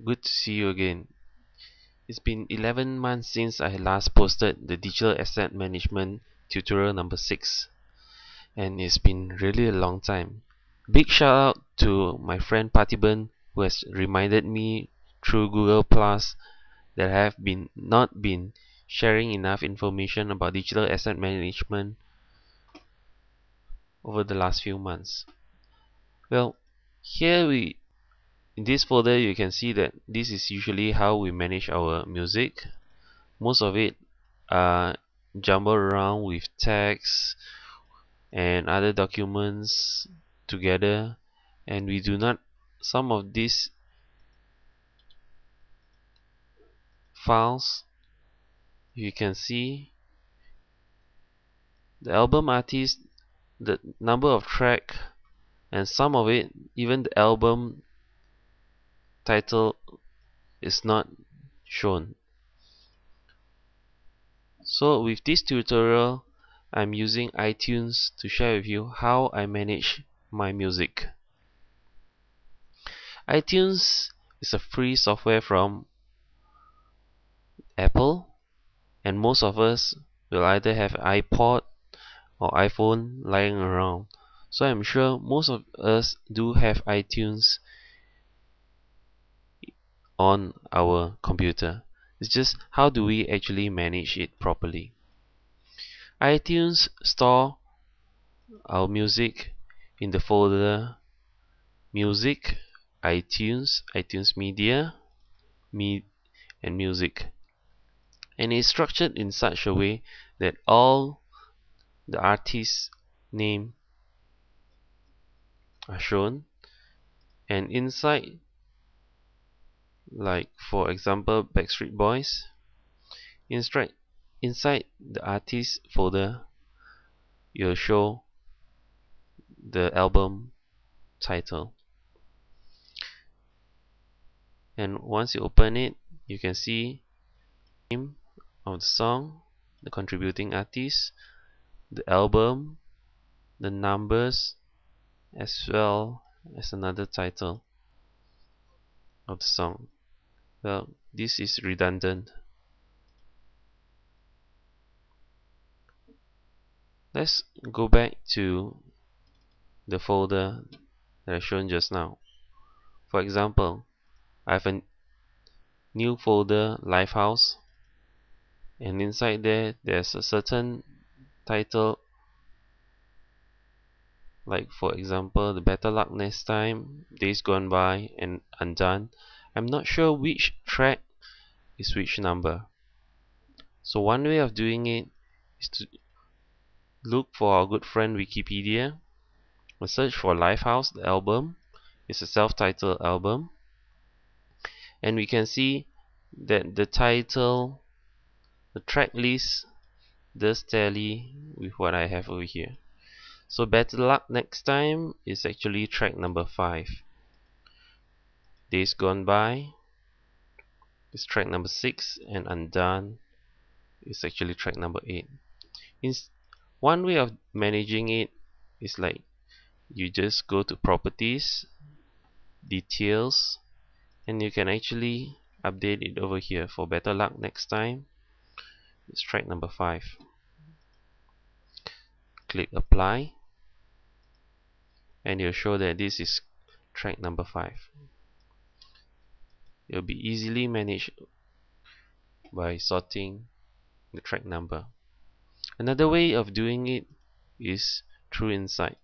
good to see you again. It's been 11 months since I last posted the digital asset management tutorial number 6, and it's been really a long time. Big shout out to my friend Patiban, who has reminded me through Google Plus that I have not been sharing enough information about digital asset management over the last few months. Well, in this folder you can see that this is usually how we manage our music. Most of it are jumbled around with text and other documents together, and we do not some of these files you can see the album artist, the number of track, and some of it even the album title is not shown. So with this tutorial I'm using iTunes to share with you how I manage my music. iTunes is a free software from Apple, and most of us will either have iPod or iPhone lying around. So I'm sure most of us do have iTunes on our computer. It's just how do we actually manage it properly. iTunes store our music in the folder Music, iTunes, iTunes Media, and Music. And it's structured in such a way that all the artists' name are shown, and inside, like for example Backstreet Boys, inside the artist folder you'll show the album title, and once you open it you can see the name of the song, the contributing artist, the album, the numbers, as well as another title of the song. Well, this is redundant. Let's go back to the folder that I shown just now. For example, I have a new folder Lifehouse, and inside there's a certain title, like for example the Better Luck Next Time, Days Gone By, and Undone. I'm not sure which track is which number. So one way of doing it is to look for our good friend Wikipedia and search for Lifehouse, the album. It's a self-titled album, and we can see that the title, the track list, does tally with what I have over here. So Better Luck Next Time is actually track number 5. Days Gone By is track number 6, and Undone is actually track number 8. One way of managing it is like you just go to Properties, Details, and you can actually update it over here. For Better Luck Next Time, it's track number 5. Click Apply, and it'll show that this is track number 5. It'll be easily managed by sorting the track number. Another way of doing it is through Insight.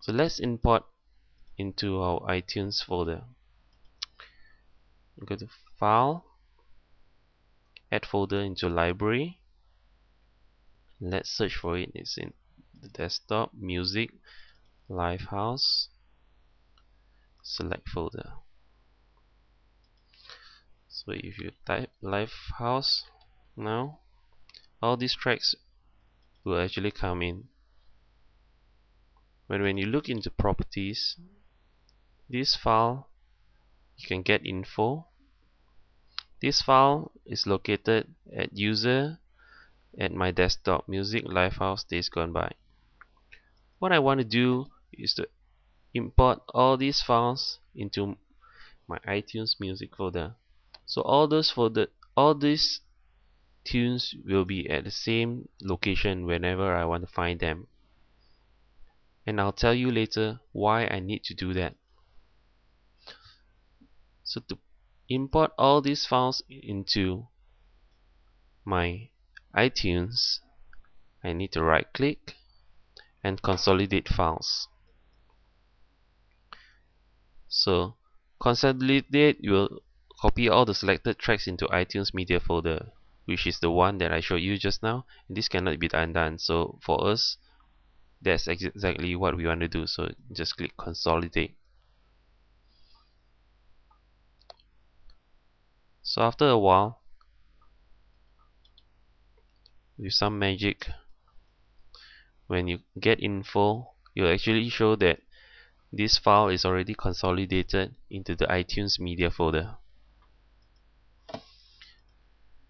So let's import into our iTunes folder. Go to File, Add Folder into Library. Let's search for it. It's in the desktop, Music, Lifehouse. Select folder. So if you type Lifehouse now, all these tracks will actually come in. But when you look into Properties, this file, you can get info. This file is located at User, at my desktop, Music, Lifehouse, Days Gone By. What I want to do is to import all these files into my iTunes music folder. So all these tunes will be at the same location whenever I want to find them. And I'll tell you later why I need to do that. So to import all these files into my iTunes, I need to right click and consolidate files. So consolidate will copy all the selected tracks into iTunes media folder, which is the one that I showed you just now, and this cannot be undone. So for us, that's exactly what we want to do. So just click consolidate. So after a while, with some magic, when you get info, you'll actually show that this file is already consolidated into the iTunes media folder.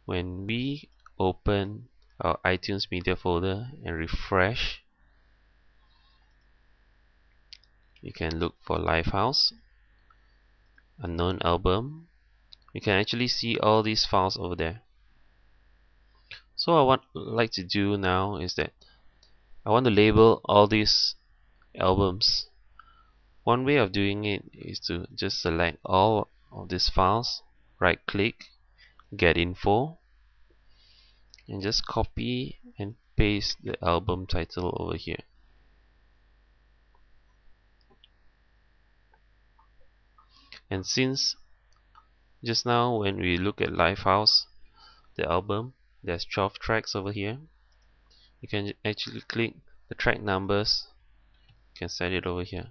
When we open our iTunes media folder and refresh, you can look for Lifehouse, unknown album. You can actually see all these files over there. So what I like to do now is that I want to label all these albums. One way of doing it is to just select all of these files, right click, get info, and just copy and paste the album title over here. And since just now when we look at Lifehouse, the album, there's 12 tracks over here. You can actually click the track numbers, you can set it over here.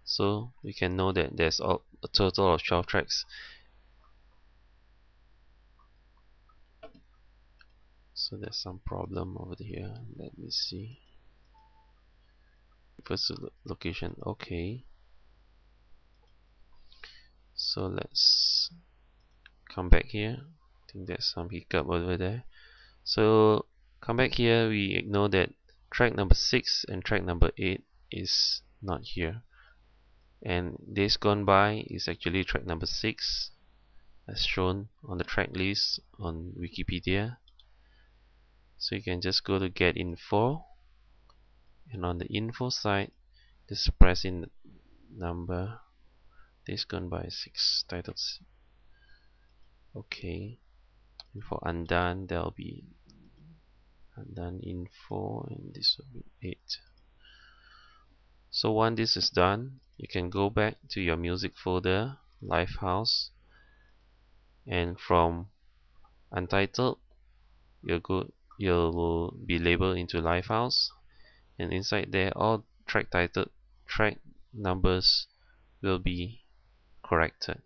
So we can know that there's a total of 12 tracks. So there's some problem over here. Let me see. First location, okay. So let's come back here. I think there's some hiccup over there. So come back here, we ignore that track number 6 and track number 8 is not here. And Days Gone By is actually track number 6 as shown on the track list on Wikipedia. So you can just go to get info, and on the info side just press in the number Days Gone By 6 titles. Okay, and for undone there'll be undone info, and this will be 8. So once this is done, you can go back to your music folder, Lifehouse, and from untitled you'll be labeled into Lifehouse, and inside there all track numbers will be corrected.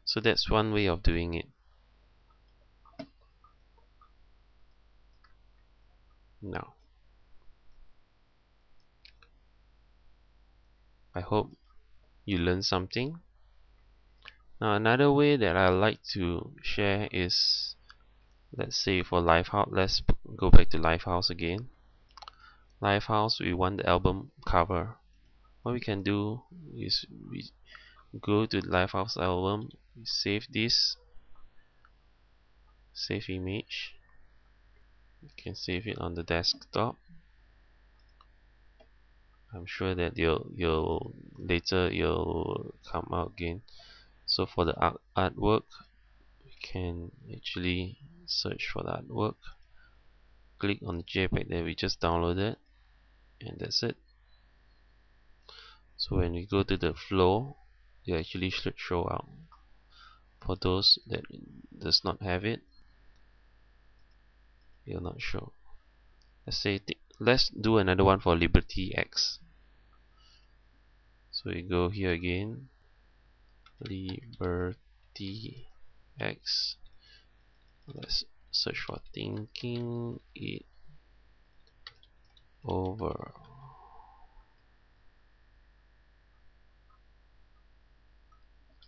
So that's one way of doing it. Now I hope you learned something. Now another way that I like to share is, let's say for Lifehouse, let's go back to Lifehouse again. Lifehouse, we want the album cover. What we can do is we go to the Lifehouse album, we save this, save image. You can save it on the desktop. I'm sure that you'll later you'll come out again. So for the artwork, we can actually search for the artwork, click on the JPEG that we just downloaded, and that's it. So when we go to the flow, it actually should show out. For those that does not have it, it will not show. Let's do another one for Liberty X. So we go here again, Liberty X. Let's search for thinking it over.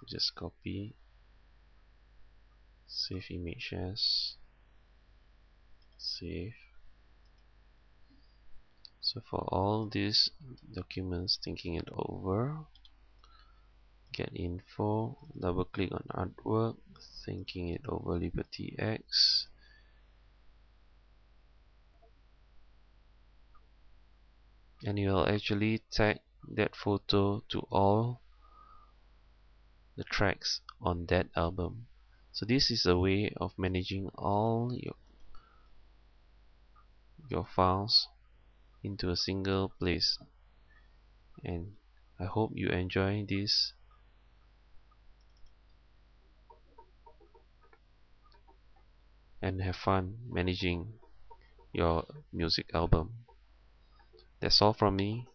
Just copy, save image as, save. So for all these documents, thinking it over, Get info, double click on artwork, thinking it over Liberty X. And you'll actually tag that photo to all the tracks on that album. So this is a way of managing all your files into a single place. And I hope you enjoy this and have fun managing your music album. That's all from me.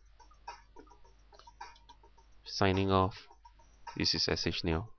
Signing off. This is SH Neo.